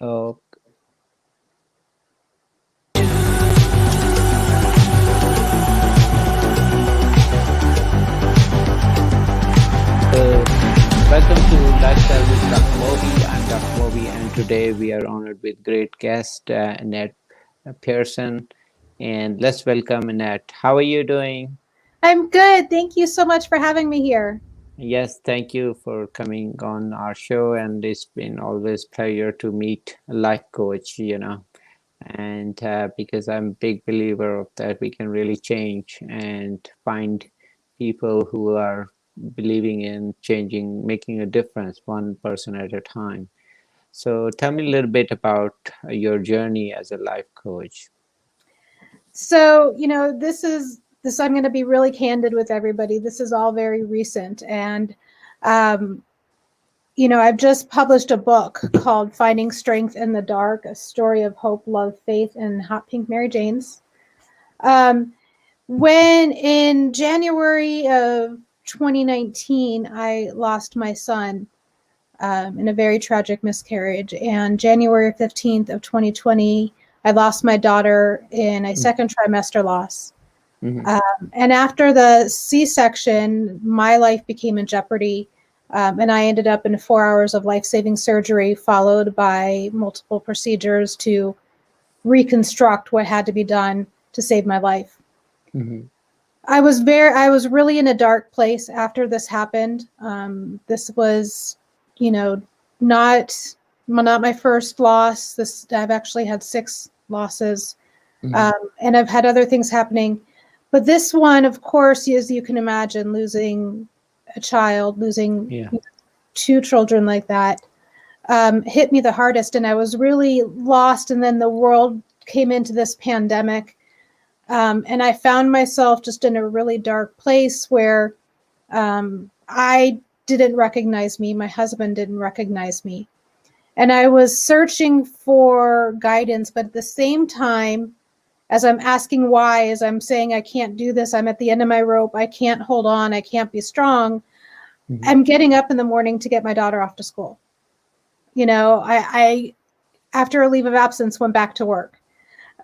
Uh, so, welcome to Lifestyle with Dr. Moby. I'm Dr. Moby, and today we are honored with great guest Annette Pearson. And let's welcome Annette. How are you doing? I'm good. Thank you so much for having me here. Yes, thank you for coming on our show, and it's been always pleasure to meet a life coach. And because I'm a big believer of that, we can really change and find people who are believing in changing, making a difference one person at a time. So tell me a little bit about your journey as a life coach. So, this I'm going to be really candid with everybody. This is all very recent and um I've just published a book called Finding Strength in the Dark: A Story of Hope, Love, Faith, and Hot Pink Mary Janes. Um when in January of 2019 I lost my son in a very tragic miscarriage. And January 15th of 2020, I lost my daughter in a second trimester loss. Mm-hmm. And after the C-section, my life became in jeopardy. And I ended up in 4 hours of life-saving surgery, followed by multiple procedures to reconstruct what had to be done to save my life. Mm-hmm. I was really in a dark place after this happened. This was, you know, not not my first loss. This I've actually had 6 losses, Mm-hmm. and I've had other things happening. But this one, of course, as you can imagine, losing a child, losing Yeah. 2 children like that, hit me the hardest, and I was really lost. And then the world came into this pandemic, and I found myself just in a really dark place where I didn't recognize me. My husband didn't recognize me. And I was searching for guidance, but at the same time, as I'm asking why, as I'm saying, I can't do this, I'm at the end of my rope, I can't hold on, I can't be strong, Mm-hmm. I'm getting up in the morning to get my daughter off to school. I after a leave of absence, went back to work.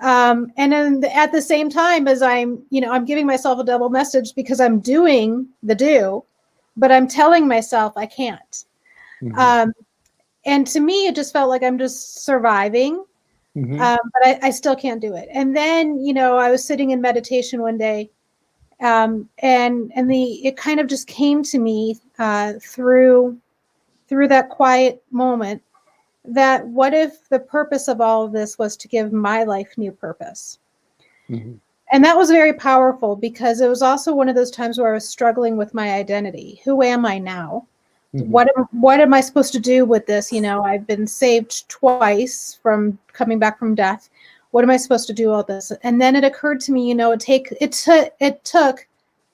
And then at the same time as I'm giving myself a double message because I'm doing the do, but I'm telling myself I can't. Mm-hmm. Um, and to me, it just felt like I'm just surviving, Mm-hmm. but I still can't do it. And then, I was sitting in meditation one day, and it kind of just came to me through that quiet moment that what if the purpose of all of this was to give my life new purpose? Mm-hmm. And that was very powerful because it was also one of those times where I was struggling with my identity. Who am I now? Mm-hmm. What am I supposed to do with this? I've been saved twice from coming back from death. What am I supposed to do all this? And then it occurred to me, it took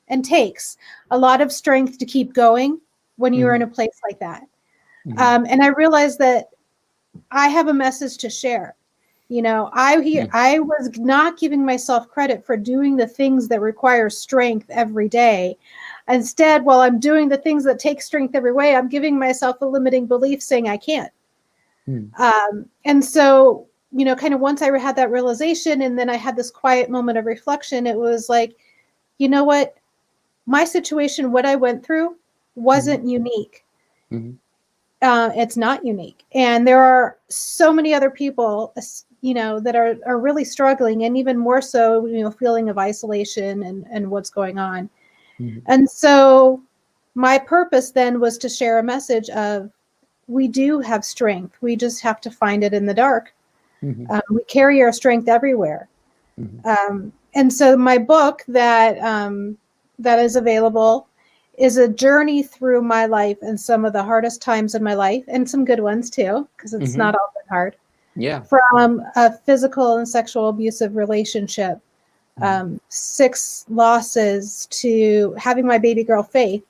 and takes a lot of strength to keep going when you're in Mm-hmm. a place like that. Mm-hmm. And I realized that I have a message to share. I was not giving myself credit for doing the things that require strength every day. Instead, while I'm doing the things that take strength every way, I'm giving myself a limiting belief saying I can't. Mm-hmm. And so, kind of once I had that realization and then I had this quiet moment of reflection, it was like, you know what? My situation, what I went through, wasn't unique. Mm-hmm. It's not unique. And there are so many other people, that are really struggling, and even more so, feeling of isolation and what's going on. Mm-hmm. And so my purpose then was to share a message of we do have strength. We just have to find it in the dark. Mm-hmm. We carry our strength everywhere. Mm-hmm. And so my book that is available is a journey through my life and some of the hardest times in my life, and some good ones too, because it's Mm-hmm. not all been hard. Yeah. From a physical and sexual abusive relationship, Mm-hmm. 6 losses, to having my baby girl Faith.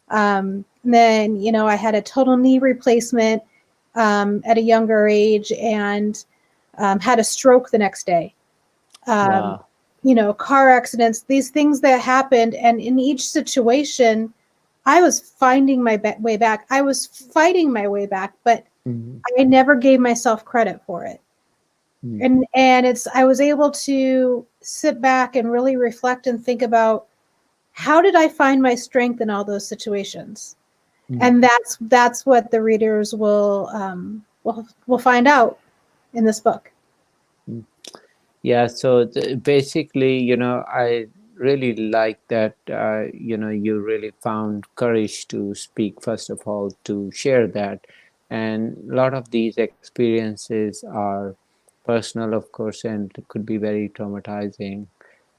Then, I had a total knee replacement at a younger age, and had a stroke the next day. Um, Wow. Car accidents, these things that happened. And in each situation, I was finding my way back. I was fighting my way back, but Mm, I never gave myself credit for it. mm, And it's I was able to sit back and really reflect and think about how did I find my strength in all those situations? mm, And that's what the readers will find out in this book. mm. Yeah, so basically, I really like that, you really found courage to speak, first of all, to share that. And a lot of these experiences are personal, of course, and could be very traumatizing.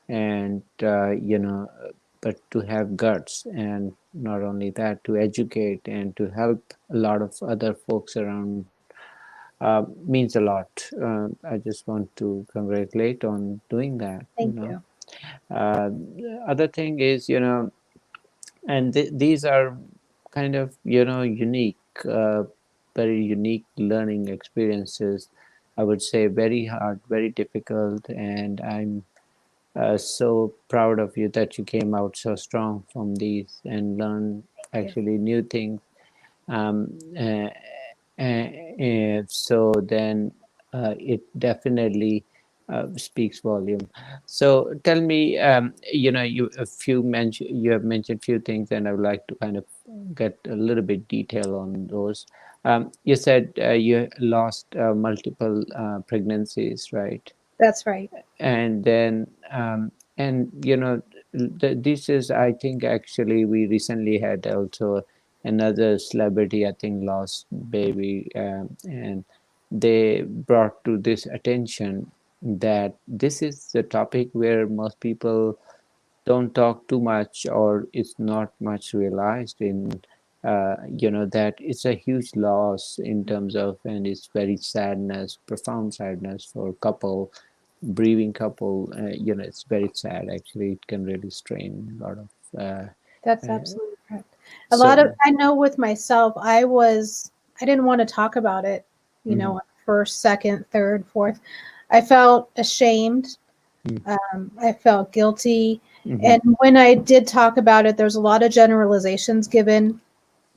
And, but to have guts, and not only that, to educate and to help a lot of other folks around means a lot. I just want to congratulate on doing that. Thank you. Other thing is, and these are kind of, unique, very unique learning experiences. I would say very hard, very difficult, and I'm so proud of you that you came out so strong from these and learned Thank you. actually new things. Um, uh, so then it definitely speaks volume. So tell me, you have mentioned few things, and I would like to kind of get a little bit detail on those. You said you lost multiple pregnancies, right? That's right. And then and this is, I think, actually we recently had also another celebrity, I think, lost baby, and they brought to this attention that this is the topic where most people don't talk too much, or it's not much realized in, that it's a huge loss in terms of, and it's very sadness, profound sadness for couple, grieving couple. It's very sad, actually. It can really strain a lot of That's uh, absolutely correct. A lot of so. I know with myself, I didn't want to talk about it, Mhm, first, second, third, fourth. I felt ashamed. mm, I felt guilty. mhm. And when I did talk about it, there's a lot of generalizations given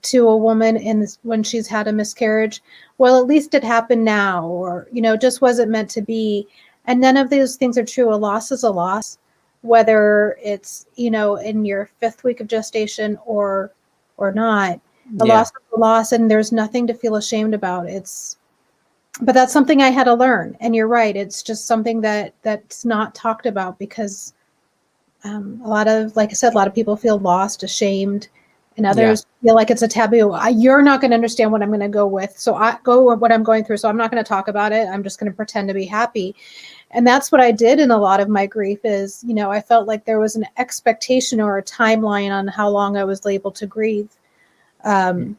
to a woman in this when she's had a miscarriage. Well, at least it happened now, or just wasn't meant to be. And none of those things are true. A loss is a loss, whether it's in your fifth week of gestation or not. A loss Yeah. is a loss, and there's nothing to feel ashamed about. But that's something I had to learn. And you're right, it's just something that's not talked about because a lot of, like I said, a lot of people feel lost, ashamed, and Yeah. others feel like it's a taboo. You're not going to understand what I'm going to go with, so I go what I'm going through. So I'm not going to talk about it. I'm just going to pretend to be happy, and that's what I did in a lot of my grief. Is I felt like there was an expectation or a timeline on how long I was able to grieve. Mm, Um,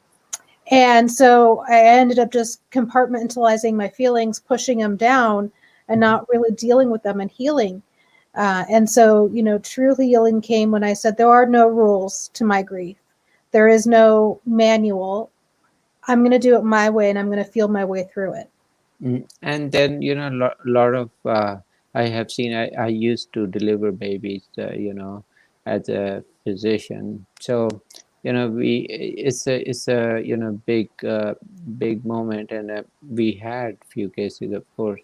and so I ended up just compartmentalizing my feelings, pushing them down, and mhm. not really dealing with them and healing. And so, true healing came when I said, there are no rules to my grief. There is no manual. I'm going to do it my way and I'm going to feel my way through it. And then, lot of I have seen. I used to deliver babies, as a physician. So, we it's a big moment, and we had few cases, of course,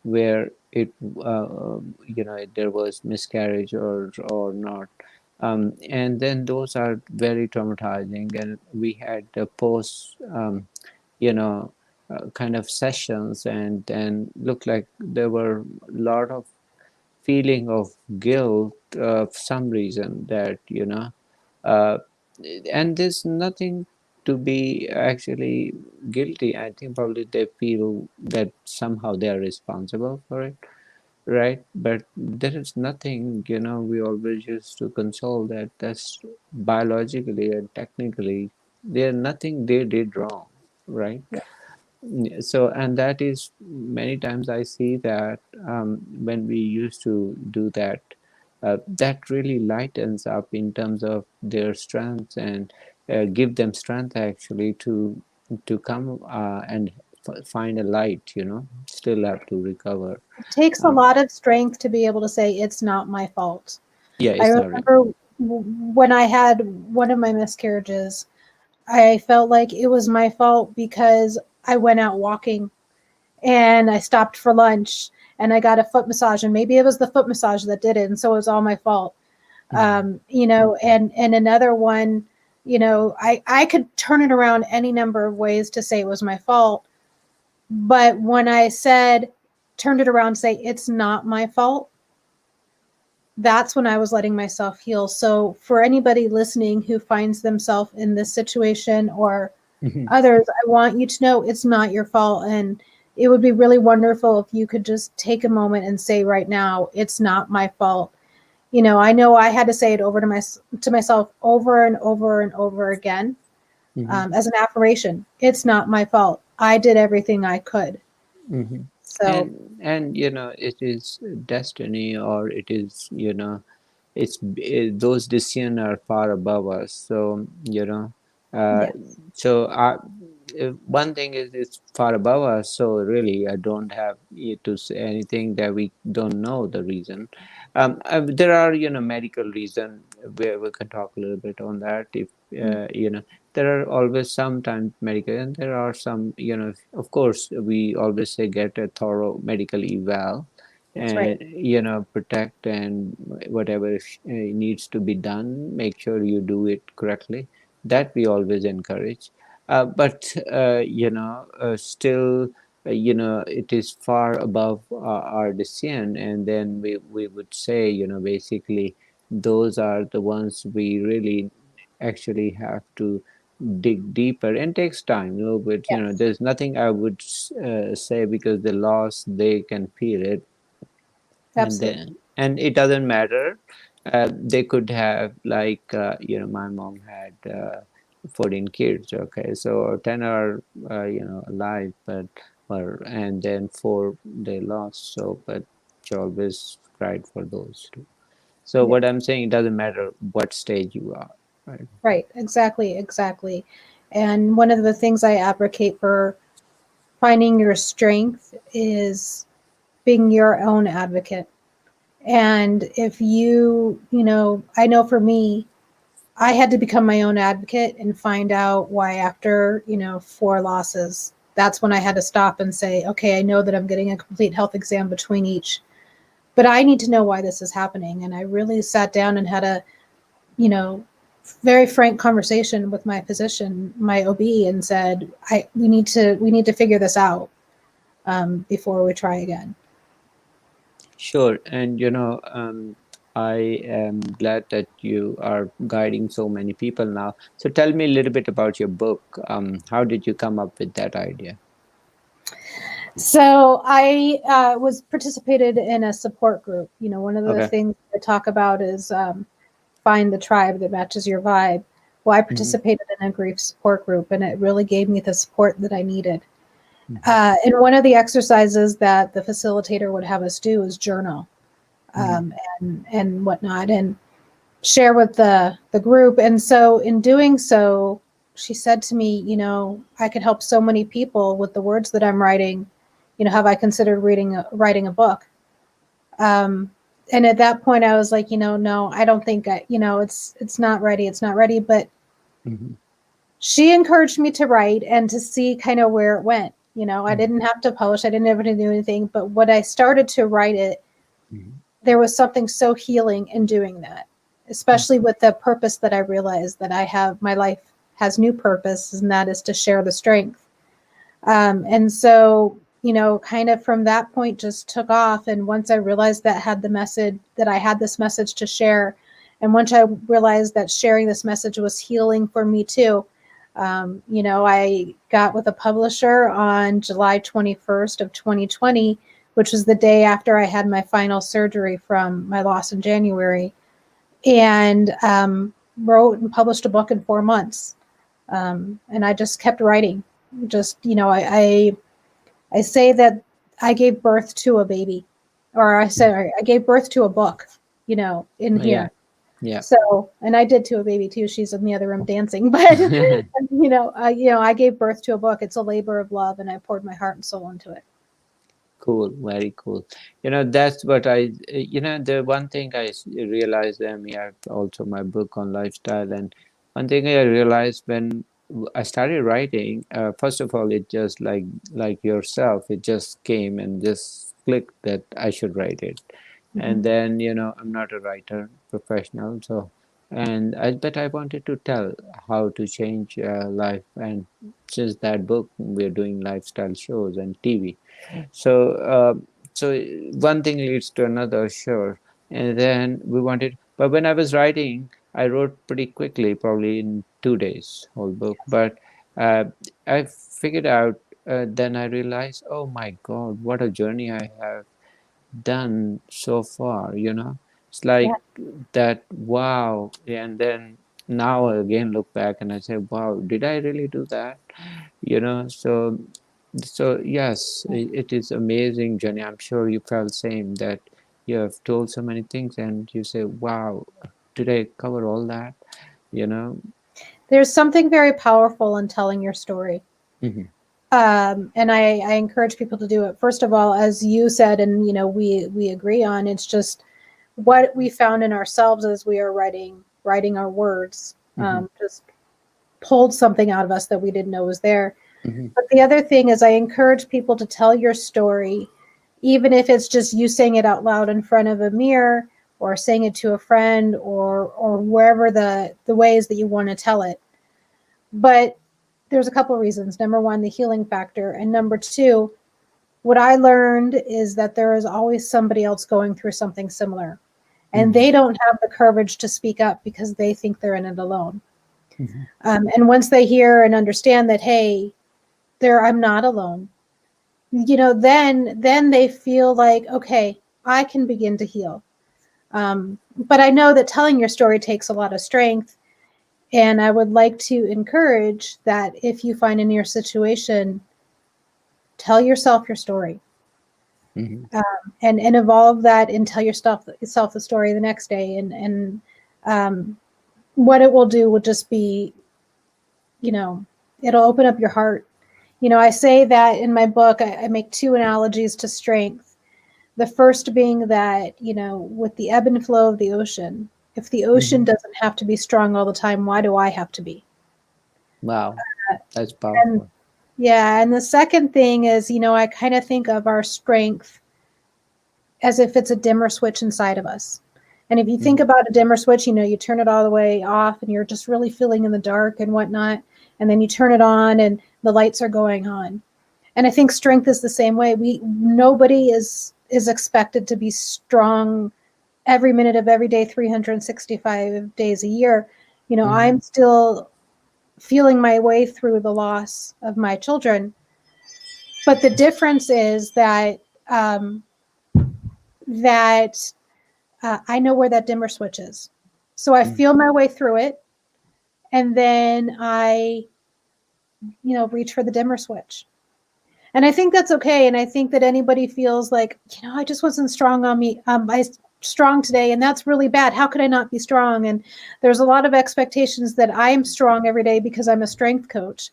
where it there was miscarriage or not. And then those are very traumatizing, and we had the post, you know kind of sessions, and looked like there were a lot of feeling of guilt of some reason, that uh, and there's nothing to be actually guilty. I think probably they feel that somehow they are responsible for it, right? But there is nothing, we always used to console that that's biologically and technically there nothing they did wrong, right? Yeah. So, and that is many times I see that, when we used to do that, that really lightens up in terms of their strengths, and give them strength actually to come and find a light, still have to recover. It takes a um, lot of strength to be able to say, it's not my fault. yeah, I it's not right. remember when I had one of my miscarriages, I felt like it was my fault because I went out walking and I stopped for lunch and I got a foot massage, and maybe it was the foot massage that did it, and so it was all my fault. Mm-hmm. And another one, I could turn it around any number of ways to say it was my fault, but when I said turned it around, say it's not my fault, that's when I was letting myself heal. So for anybody listening who finds themselves in this situation or Mm-hmm. others, I want you to know it's not your fault. And it would be really wonderful if you could just take a moment and say right now, it's not my fault. I know I had to say it over to myself over and over and over again, Mm-hmm. as an affirmation. It's not my fault. I did everything I could. Mm-hmm. So And it is destiny, or it is, those decisions are far above us. So uh, yes, so one thing is it's far above us, so really I don't have to say anything that we don't know the reason. There are medical reason where we can talk a little bit on that. If there are always sometimes medical, and there are some, of course we always say get a thorough medical eval, that's right. and protect, and whatever needs to be done, make sure you do it correctly. That we always encourage. But still, it is far above our decision, and then we would say, basically those are the ones we really actually have to dig deeper, and takes time, but Yes, there's nothing I would say, because the loss, they can feel it. And absolutely. then, and it doesn't matter. They could have, like, my mom had 14 kids. Okay, so 10 are alive, but, and then 4 they lost. So but she always cried for those two. So Yeah, what I'm saying, it doesn't matter what stage you are, right? right. Exactly, exactly. And one of the things I advocate for finding your strength is being your own advocate. And if I know for me, I had to become my own advocate and find out why after, 4 losses. That's when I had to stop and say, okay, I know that I'm getting a complete health exam between each, but I need to know why this is happening. And I really sat down and had a, you know, very frank conversation with my physician, my OB, and said, we need to figure this out, before we try again. Sure. And I am glad that you are guiding so many people now. So tell me a little bit about your book. How did you come up with that idea? So I was participated in a support group. One of the Okay. things I talk about is find the tribe that matches your vibe. Well, I Mm-hmm. participated in a grief support group, and it really gave me the support that I needed. Mm-hmm. And one of the exercises that the facilitator would have us do is journal, Mm-hmm. and whatnot, and share with the group. And so, in doing so, she said to me, I could help so many people with the words that I'm writing. Have I considered writing a book? Um, and at that point, I was like, no, I don't think it's not ready. It's not ready. But Mm-hmm. she encouraged me to write and to see kind of where it went. I didn't have to publish. I didn't have to do anything. But when I started to write it, Mm-hmm. there was something so healing in doing that, especially with the purpose that I realized that my life has new purpose, and that is to share the strength. And so, kind of from that point just took off. And once I realized that I had this message to share, and once I realized that sharing this message was healing for me too, I got with a publisher on July 21st of 2020, which was the day after I had my final surgery from my loss in January, and wrote and published a book in 4 months. And I just kept writing. Just, I say that I gave birth to a baby, or I gave birth to a book, in Yeah. here. Yeah. So, and I did to a baby too. She's in the other room dancing, but I gave birth to a book. It's a labor of love, and I poured my heart and soul into it. Cool, very cool. That's what the one thing I realized, I mean, I have also my book on lifestyle, and one thing I realized, when I started writing. First of all, it just like yourself, it just came and just clicked that I should write it. And Mhm. then, I'm not a writer professional, so but I wanted to tell how to change life. And since that book, we're doing lifestyle shows and TV. So, so one thing leads to another, sure. And then we wanted, but when I was writing, I wrote pretty quickly, probably in 2 days, whole book. But uh, I figured out, then I realized, oh my God, what a journey I have done so far, It's Yeah. like that, wow. And then now I again look back and I say, wow, did I really do that? So yes, it is amazing journey. I'm sure you felt same, that you have told so many things and you say, wow, did I cover all that? You know? There's something very powerful in telling your story. Hmm. And I encourage people to do it. First of all, as you said, and we agree on, it's just what we found in ourselves as we are writing our words. Hmm. Just pulled something out of us that we didn't know was there. Hmm. But the other thing is, I encourage people to tell your story, even if it's just you saying it out loud in front of a mirror, or saying it to a friend, or wherever the ways that you want to tell it. But there's a couple of reasons. Number one, the healing factor, and number two, what I learned is that there is always somebody else going through something similar, and Hmm. they don't have the courage to speak up because they think they're in it alone. Hmm. And once they hear and understand that, hey, there, I'm not alone, then they feel like, okay, I can begin to heal. But I know that telling your story takes a lot of strength, and I would like to encourage that if you find in your situation, tell yourself your story, Hmm. and evolve that, and tell yourself the story the next day, and um, what it will do will just be, you know, it'll open up your heart. I say that in my book, I make two analogies to strength. The first being that, with the ebb and flow of the ocean, if the ocean Hmm. doesn't have to be strong all the time, why do I have to be? Wow, that's And powerful. yeah, and the second thing is, I kind of think of our strength as if it's a dimmer switch inside of us. And if you think Hmm. about a dimmer switch, you turn it all the way off and you're just really feeling in the dark and whatnot. And then you turn it on and the lights are going on. And I think strength is the same way. Nobody is expected to be strong every minute of every day, 365 days a year. Hmm. I'm still feeling my way through the loss of my children. But the difference is um, that I know where that dimmer switch is. So I Hmm. feel my way through it, and then I, reach for the dimmer switch. And I think that's okay. And I think that anybody feels like, I just wasn't strong on me. I strong today, and that's really bad. How could I not be strong? And there's a lot of expectations that I'm strong every day because I'm a strength coach.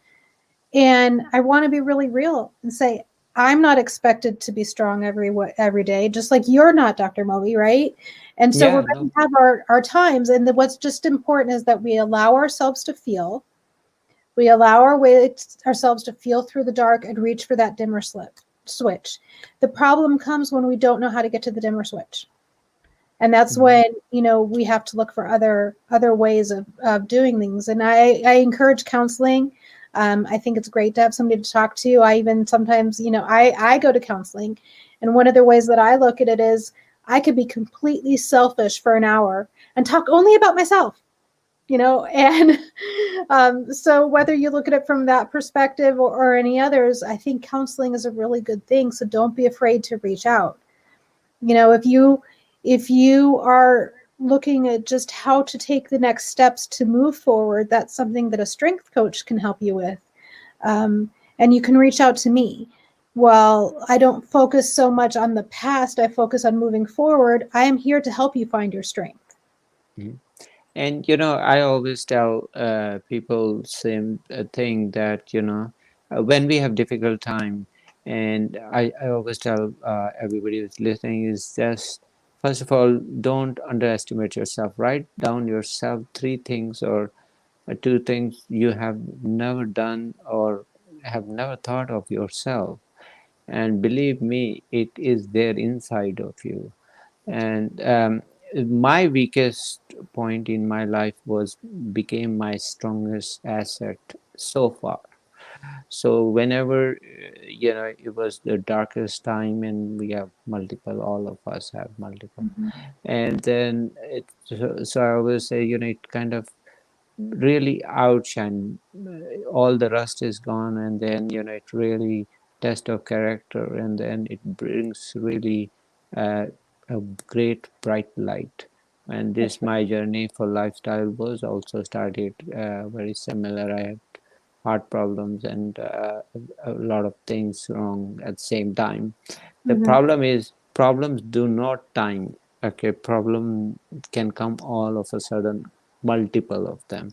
And I want to be really real and say, I'm not expected to be strong every day, just like you're not, Dr. Moby, right? And so we're Yeah, going no. to have our times. And what's just important is that we allow ourselves to feel. We allow ourselves to feel through the dark and reach for that dimmer switch. The problem comes when we don't know how to get to the dimmer switch. And that's Hmm. when, we have to look for other ways of doing things. And I encourage counseling. I think it's great to have somebody to talk to. I even sometimes, I go to counseling, and one of the ways that I look at it is I could be completely selfish for an hour and talk only about myself, and so whether you look at it from that perspective, or any others, I think counseling is a really good thing. So don't be afraid to reach out. If you are looking at just how to take the next steps to move forward, that's something that a strength coach can help you with. And you can reach out to me. Well, I don't focus so much on the past, I focus on moving forward. I am here to help you find your strength. Hmm. And I always tell people same thing, that when we have difficult time, and I always tell everybody who's listening, is just, first of all, don't underestimate yourself. Write down yourself three things, or to things you have never done or have never thought of yourself. And believe me, it is there inside of you. That's right. And my weakest point in my life was became my strongest asset so far. So whenever it was the darkest time, and we have multiple, all of us have multiple, Mhm. and then so I always say, it kind of really outshine, all the rust is gone, and then it really test of character, and then it brings really uh, a great bright light. And That's this my journey for lifestyle was also started very similar. I had heart problems and a lot of things wrong at the same time. The right. Hmm. problem is, problems do not time. Okay, problem can come all of a sudden, multiple of them.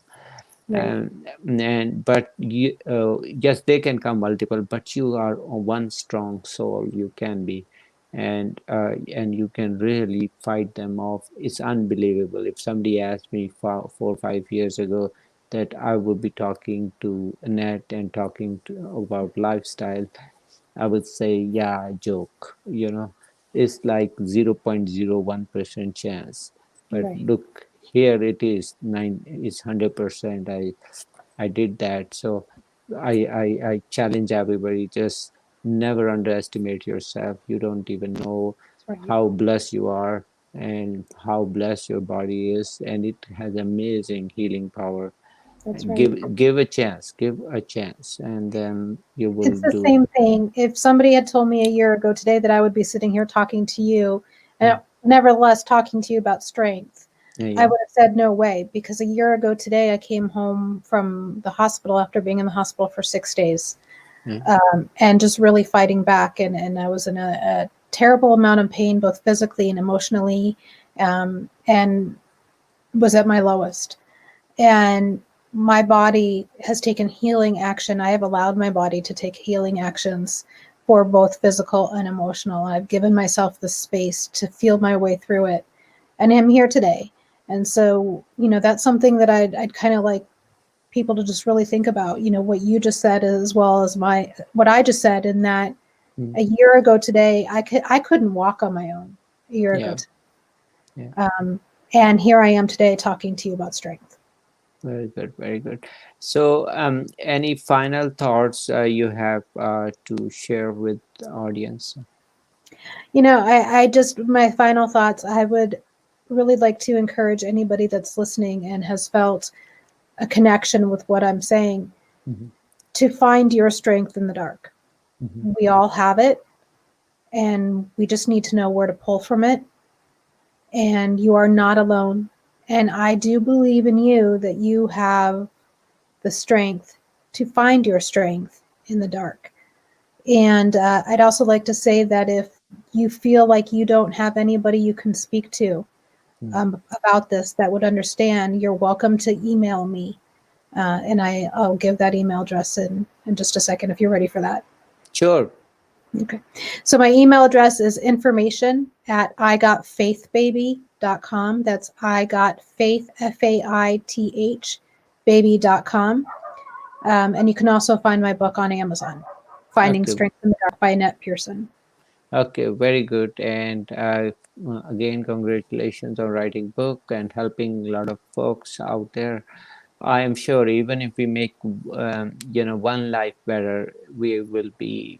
Right. And but yes, they can come multiple, but you are one strong soul, you can be. And you can really fight them off. It's unbelievable. If somebody asked me 4 or 5 years ago that I would be talking to Annette and talking about lifestyle, I would say, yeah, joke. It's like 0.01% chance. But Right. look, here it is, nine is 100%. I did that. So I challenge everybody, just never underestimate yourself. You don't even know That's right. how blessed you are and how blessed your body is, and it has amazing healing power. That's right. Give a chance, and then you will It's the do. same thing. If somebody had told me a year ago today that I would be sitting here talking to you, Mm. and nevertheless talking to you about strength, Yeah, I yeah, would have said no way. Because a year ago today, I came home from the hospital after being in the hospital for 6 days, yeah. and just really fighting back. And I was in a terrible amount of pain, both physically and emotionally, and was at my lowest. And my body has taken healing action. I have allowed my body to take healing actions for both physical and emotional. I've given myself the space to feel my way through it, and I'm here today. And so, that's something that I'd kind of like people to just really think about. What you just said, as well as what I just said, in that Mm. a year ago today, I couldn't walk on my own. A year ago, Yeah, yeah. and here I am today talking to you about strength. Very good, very good. So, any final thoughts you have to share with the audience? I just, my final thoughts, I would really like to encourage anybody that's listening and has felt a connection with what I'm saying Mhm, to find your strength in the dark. mhm. We all have it, and we just need to know where to pull from it. And you are not alone. And I do believe in you that you have the strength to find your strength in the dark. And I'd also like to say that if you feel like you don't have anybody you can speak to Mm. about this that would understand, you're welcome to email me. And I'll give that email address in just a second if you're ready for that. Sure. Okay. So my email address is information@igotfaithbaby.com. That's I got faith, FAITH, baby.com. And you can also find my book on Amazon, Finding Okay. Strength in the Dark by Annette Pearson. Okay. Very good. And again, congratulations on writing book and helping a lot of folks out there. I am sure even if we make one life better, we will be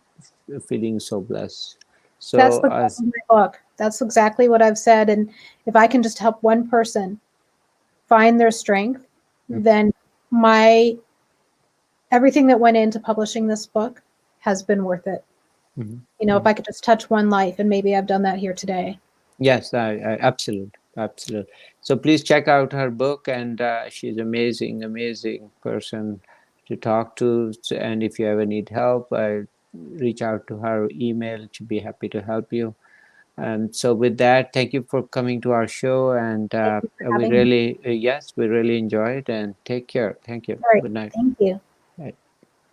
feeling so blessed. That's So the goal of my book. That's exactly what I've said. And if I can just help one person find their strength, then my everything that went into publishing this book has been worth it. If Mhm. I could just touch one life, and maybe I've done that here today. Yes, I absolute, absolute. So please check out her book, and she's amazing, amazing person to talk to. And if you ever need help, reach out to her email. She'd be happy to help you. And so with that, thank you for coming to our show, and Thank you for we having me. really, yes, we really enjoyed. And take care. Thank you. All right. Good night. Thank you.